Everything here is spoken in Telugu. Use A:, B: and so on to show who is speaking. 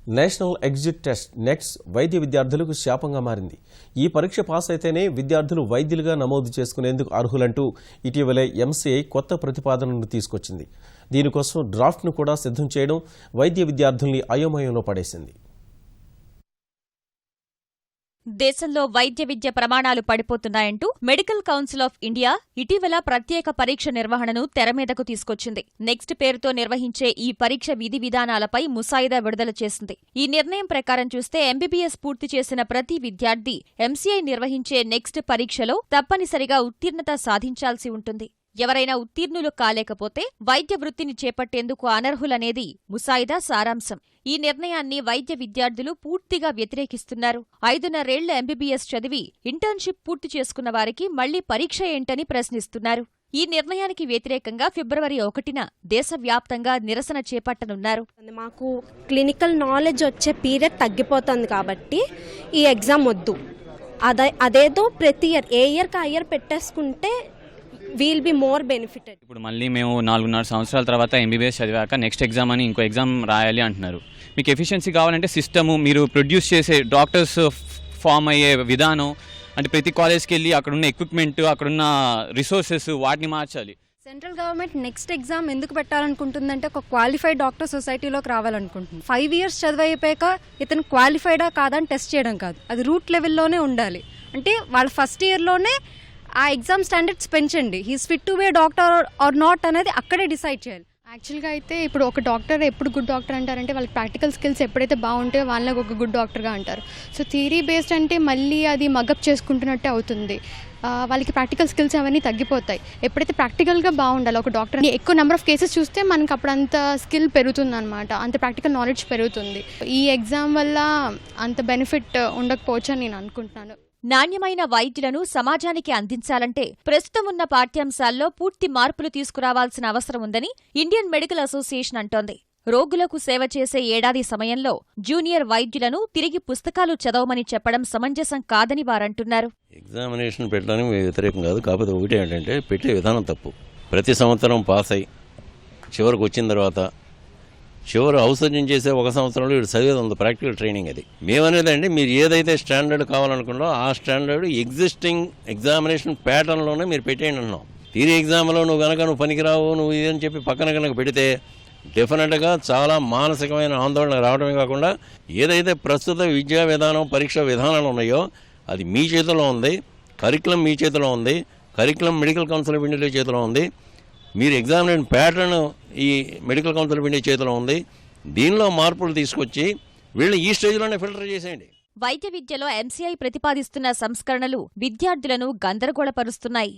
A: నేషనల్ ఎగ్జిట్ టెస్ట్ నెక్స్ట్ వైద్య విద్యార్థులకు శాపంగా మారింది. ఈ పరీక్ష పాస్ అయితేనే విద్యార్థులు వైద్యులుగా నమోదు చేసుకునేందుకు అర్హులంటూ ఇటీవలే ఎంసీఐ కొత్త ప్రతిపాదనను తీసుకొచ్చింది. దీనికోసం డ్రాఫ్ట్ను కూడా సిద్ధం చేయడం వైద్య విద్యార్థుల్ని అయోమయంలో పడేసింది.
B: దేశంలో వైద్య విద్య ప్రమాణాలు పడిపోతున్నాయంటూ మెడికల్ కౌన్సిల్ ఆఫ్ ఇండియా ఇటీవల ప్రత్యేక పరీక్ష నిర్వహణను తెరమీదకు తీసుకొచ్చింది. నెక్స్ట్ పేరుతో నిర్వహించే ఈ పరీక్ష విధి విధానాలపై ముసాయిదా విడుదల చేసింది. ఈ నిర్ణయం ప్రకారం చూస్తే ఎంబీబీఎస్ పూర్తి చేసిన ప్రతి విద్యార్థి ఎంసీఐ నిర్వహించే నెక్స్ట్ పరీక్షలో తప్పనిసరిగా ఉత్తీర్ణత సాధించాల్సి ఉంటుంది. ఎవరైనా ఉత్తీర్ణులు కాలేకపోతే వైద్య వృత్తిని చేపట్టేందుకు అనర్హులనేది ముసాయిదా సారాంశం. ఈ నిర్ణయాన్ని వైద్య విద్యార్థులు పూర్తిగా వ్యతిరేకిస్తున్నారు. 5.5 ఏళ్ల ఎంబీబీఎస్ చదివి ఇంటర్న్షిప్ పూర్తి చేసుకున్న వారికి మళ్లీ పరీక్ష ఏంటని ప్రశ్నిస్తున్నారు. ఈ నిర్ణయానికి వ్యతిరేకంగా ఫిబ్రవరి 1న దేశవ్యాప్తంగా నిరసన చేపట్టనున్నారు.
C: మాకు క్లినికల్ నాలెడ్జ్ వచ్చే పీరియడ్ తగ్గిపోతుంది కాబట్టి ఈ ఎగ్జామ్ వద్దు. అదేదో ప్రతి ఏ ఇయర్కి ఆ ఇయర్ పెట్టేసుకుంటే విల్ బి మోర్ బెనిఫిటెడ్.
D: ఇప్పుడు మళ్ళీ మేము 4.5 సంవత్సరాల తర్వాత ఎంబీబీఎస్ చదివాక నెక్స్ట్ ఎగ్జామ్ అని ఇంకో ఎగ్జామ్ రాయాలి అంటున్నారు. మీకు ఎఫిషియన్సీ కావాలంటే సిస్టము, మీరు ప్రొడ్యూస్ చేసే డాక్టర్స్ ఫామ్ అయ్యే విధానం, అంటే ప్రతి కాలేజ్కి వెళ్ళి అక్కడున్న ఎక్విప్మెంట్, అక్కడున్న రిసోర్సెస్ వాటిని మార్చాలి.
E: సెంట్రల్ గవర్నమెంట్ నెక్స్ట్ ఎగ్జామ్ ఎందుకు పెట్టాలనుకుంటుందంటే ఒక క్వాలిఫైడ్ డాక్టర్ సొసైటీలోకి రావాలనుకుంటుంది. 5 ఇయర్స్ చదివైపోయాక ఇతను క్వాలిఫైడా కాదని టెస్ట్ చేయడం కాదు, అది రూట్ లెవెల్లోనే ఉండాలి. అంటే వాళ్ళ ఫస్ట్ ఇయర్లోనే ఆ ఎగ్జామ్ స్టాండర్డ్స్ పెంచండి. He's fit to be doctor or not అనేది అక్కడే డిసైడ్ చేయాలి.
F: యాక్చువల్గా అయితే ఇప్పుడు ఒక డాక్టర్ ఎప్పుడు గుడ్ డాక్టర్ అంటారంటే వాళ్ళకి ప్రాక్టికల్ స్కిల్స్ ఎప్పుడైతే బాగుంటాయో వాళ్ళకి ఒక గుడ్ డాక్టర్గా అంటారు. సో థియరీ బేస్డ్ అంటే మళ్ళీ అది మగప్ చేసుకుంటున్నట్టే అవుతుంది. వాళ్ళకి ప్రాక్టికల్ స్కిల్స్ అవన్నీ తగ్గిపోతాయి. ఎప్పుడైతే ప్రాక్టికల్గా బాగుండాలి ఒక డాక్టర్, ఎక్కువ నెంబర్ ఆఫ్ కేసెస్ చూస్తే మనకు అప్పుడు అంత స్కిల్ పెరుగుతుంది అనమాట, అంత ప్రాక్టికల్ నాలెడ్జ్ పెరుగుతుంది. ఈ ఎగ్జామ్ వల్ల అంత బెనిఫిట్ ఉండకపోవచ్చు అని నేను అనుకుంటున్నాను.
B: నాణ్యమైన వైద్యులను సమాజానికి అందించాలంటే ప్రస్తుతం ఉన్న పాఠ్యాంశాల్లో పూర్తి మార్పులు తీసుకురావాల్సిన అవసరం ఉందని ఇండియన్ మెడికల్ అసోసియేషన్ అంటోంది. రోగులకు సేవ చేసే ఏడాది సమయంలో జూనియర్ వైద్యులను తిరిగి పుస్తకాలు చదవమని చెప్పడం సమంజసం కాదని వారంటున్నారు.
G: ఎగ్జామినేషన్ పెట్టడానికి వ్యతిరేకం కాదు, కాకపోతే ఒకటి ఏంటంటే పెట్టే విధానం తప్పు. ప్రతి సంవత్సరం పాస్ అయి చివరికి వచ్చిన తర్వాత చివరి ఔషధ్యం చేసే 1 సంవత్సరంలో వీడు చదివేది ఉంది ప్రాక్టికల్ ట్రైనింగ్. అది మేమనేది అండి, మీరు ఏదైతే స్టాండర్డ్ కావాలనుకున్నారో ఆ స్టాండర్డ్ ఎగ్జిస్టింగ్ ఎగ్జామినేషన్ ప్యాటర్న్లోనే మీరు పెట్టేయండి అన్నాం. థియరీ ఎగ్జామ్లో నువ్వు పనికిరావు నువ్వు ఇదని చెప్పి పక్కన కనుక పెడితే డెఫినెట్గా చాలా మానసికమైన ఆందోళన రావడమే కాకుండా ఏదైతే ప్రస్తుత విద్యా విధానం పరీక్షా విధానాలు ఉన్నాయో అది మీ చేతిలో ఉంది, కరికులం మీ చేతిలో ఉంది, curriculum medical council of India చేతిలో ఉంది, మీరు ఎగ్జామినేషన్ ప్యాటర్న్ ఈ మెడికల్ కౌన్సిల్ ఆఫ్ ఇండియా చేతిలో ఉంది. దీనిలో మార్పులు తీసుకొచ్చి వీళ్ళు ఈ స్టేజ్లోనే ఫిల్టర్ చేసేయండి.
B: వైద్య విద్యలో ఎంసీఐ ప్రతిపాదిస్తున్న సంస్కరణలు విద్యార్థులను గందరగోళపరుస్తున్నాయి.